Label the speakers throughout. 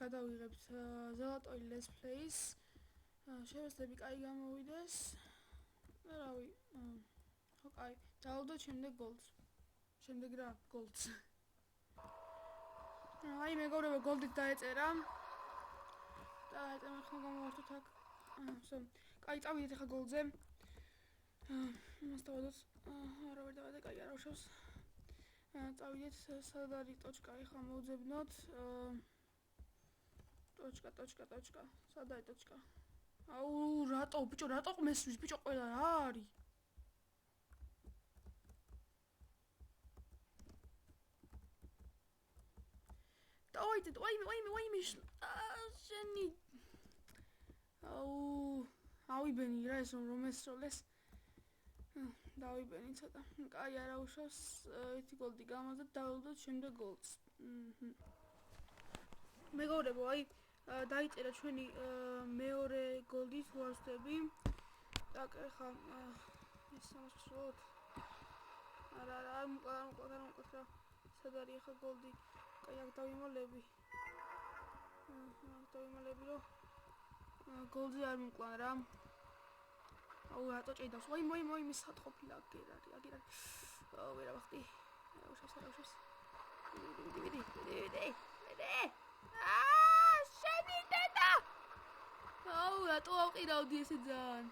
Speaker 1: გადავიღებთ ზელატოი let's plays. შევეცდები კაი გამოვიდეს. რავი, ხო კაი. დავუდოთ შემდეგ გოლდს. შემდეგ რა, გოლდს. აი მეგობრებო, გოლდით დაეწერა. დაეწერა ხომ გამოვართოთ აქ. სო, კაი, წავიდეთ ახლა გოლდზე. იმას დავადოთ. არა ვერ დავადე, კაი, არ უშავს. წავიდეთ, სად არის ტოჩკა, ახლა მოვძებნოთ. ტოჩკა. სად არის ტოჩკა? აუ, რატო, ბიჭო, რატო მესვრის, ბიჭო, ყველა რა არის? დავაიდეთ, ვაიმე, შენი. აუ, ავიბენი რა ეს რომ ესროლეს. დავიბენი ცოტა. კაი, არა უშავს, ერთი გოლდი გამოვდეთ, დავუდოთ შემდეგ გოლდს. მეგობრებო, აი დაიწერა ჩვენი მეორე გოლდი თუ არ ვსწრები. так, ახლა ეს სამასწროთ. არ მოკლათ რა. სად არის ახლა გოლდი? კაი, აქ დავიმალები. რომ გოლდი არ მომკლან რა. აუ, რატო ჭიდავს? ვაი, სად ყოფილა აგერ არის. აუ, ვერა ვახტი. არა უშავს. ვიდე. შენი დედა! აუ, რატო ავყირავდი ესე ძალიან?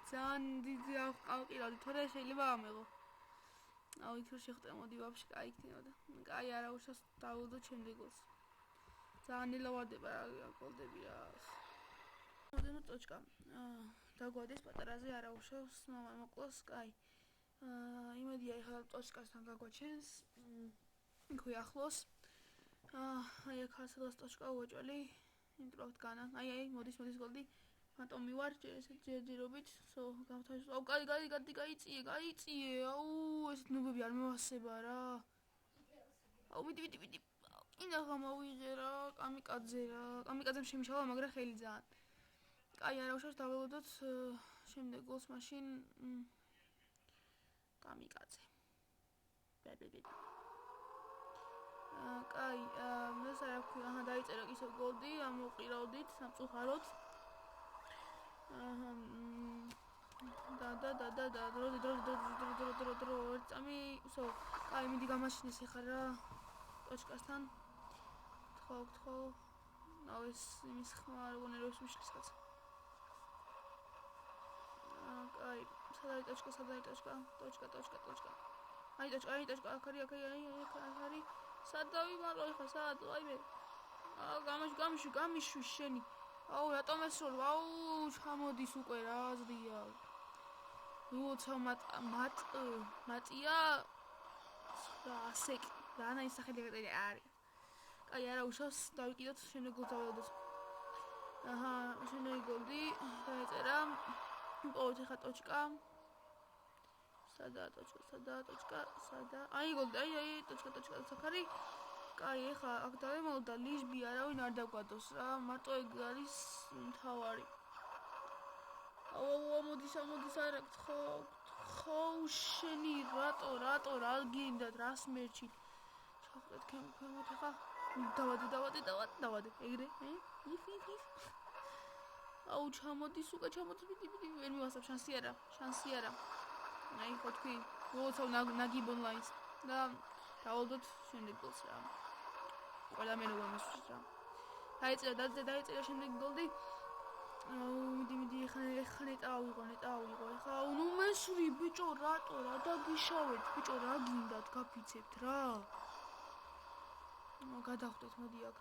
Speaker 1: ძალიან დიდი ავყირავდი, თორე შეიძლება ამეღო. აუ, იქ რო შეხვდე, მოდი ვაფშე კაი იქნებოდა. კაი, არა უშავს, დავუდოთ შემდეგ გოლს. ძალიან ელავდება რა გოლდები რა. მოდენო ტოჩკა. დაგვადეს პატარაზე არა უშავს, მოკლოს, კაი. იმედია ახლა ტოჩკასთან გაგვაჩენს. იქვე ახლოს. აი აქ ასადას ტოჩკა უაჭველი. ინტროkt განა. აი, მოდის გოლდი. მარტომ მივარ ჯერჯერობით. სო, გავთავისუფლე. აუ, გაიწიე. აუ, ეს ნუბები არ მევასება რა. აუ, მიდი. ინდა გამოვიღე რა, კამიკაძემ შემიშალა, მაგრამ ხელი ძალიან. კაი, არა უშავს, დაველოდოთ შემდეგ გოლს მაშინ კამიკაძე. ბებები. კაი, ეს რა ქვია, აჰა, დაიწერა ისევ გოლდი, ამოვყირავდით სამწუხაროდ. დრო, წამი, სო, კაი, მიდი გამაშინეს ახლა რა ტოჩკასთან. გთხოვ. აუ, ეს იმის ხმა არ გონეროს მიშლის კაცო. კაი, სად არის ტოჩკა? ტოჩკა. აი, ტოჩკა, აქ არის. სად დავიმალო ახლა, სად? ვაიმე. აუ, გამიშვი შენი. აუ, რატომ ესროლ? აუ, ჩამოდის უკვე რა აზრია. როცა მატია ასეკ რანა ის სახელი არის. კაი, არა უშავს, დავიკიდოთ შემდეგ გოლს დავადოთ. აჰა, შენელი გოლდი დაეწერა. მოვით ახლა ტოჩკა. სადაა ტოჩკა? აი გოლდი, აი ტოჩკა საქარი. კაი, ახლა აქ დავემალო და ლიშბი არავინ არ დაგვადოს რა, მარტო ეგ არის მთავარი. აუ, მოდის არა გთხოვ შენი, რატო რა გინდათ, რას მერჩით? ჩახვდეთ ქემოთ ახლა. დავადე, ეგრე, იფ. აუ, ჩამოდის, მიდი, ვერ მივასწრებ, შანსი არა. აი, ხო თქვი, როცა ნაგიბ ონლაინს და დავადოთ შემდეგ გოლს რა. ყველა მე როგორ მისვრის რა. დაეწერა შემდეგ გოლდი. აუ, მიდი, ახლა ნეტა ავიღო. ახლა ნუ მესვრი, ბიჭო, რატო რა დაგიშავეთ, ბიჭო, რა გინდათ, გაფიცებთ რა. გადავხდეთ, მოდი აქ.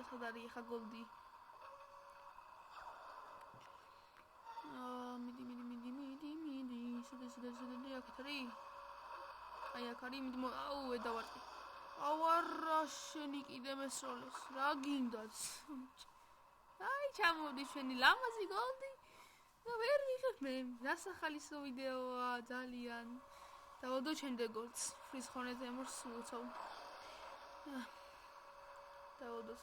Speaker 1: სად არის ახლა გოლდი? მიდი. სუდი, აქ არის. აი, აქ არის, მიდი, აუ, ვედავარტყი. აუ, არა, შენი კიდე მესროლეს. რა გინდათ? აი, ჩამოვდის შენი ლამაზი გოლდი. და ვერ ვიღებ მე. დასახალისო ვიდეოა, ძალიან. დავადოთ შემდეგ გოლს. ფრის ხონეზე მოსულცავ. დავადოთ.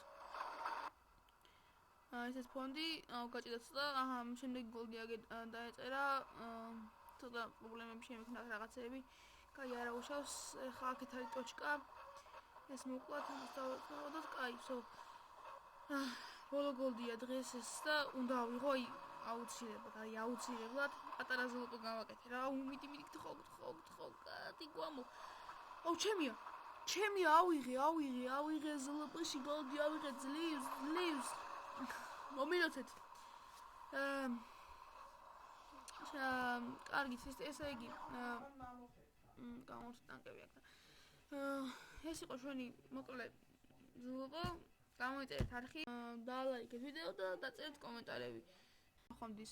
Speaker 1: ეს ფონდი, გაჭირდა ცოტა, აჰა, შემდეგ გოლდი დაეწერა. ცოტა პრობლემები შემექნა რაღაცეები. კაი არა უშავს, ეხლა აქეთ არის ტოჩკა. ეს მოკლათ ამას დავეხმაროთ, კაი, всё. ბოლო გოლდია დღეს ეს და უნდა ავიღო აუცილებლად, პატარა ზლოტო გავაკეთე რა, უმიტი გთხოვ, კატი გვამო. აუ ჩემია, ავიღე ზლპში გოლდი, ავიღე ძლივს. მომილოცეთ. კარგით, ესე იგი, გამოვთ ტანკები აქ. ეს იყო ჩვენი მოკლე ზლპო. გამოიწერეთ არხი, დალაიქეთ ვიდეო და დაწერეთ კომენტარები. ხომდის.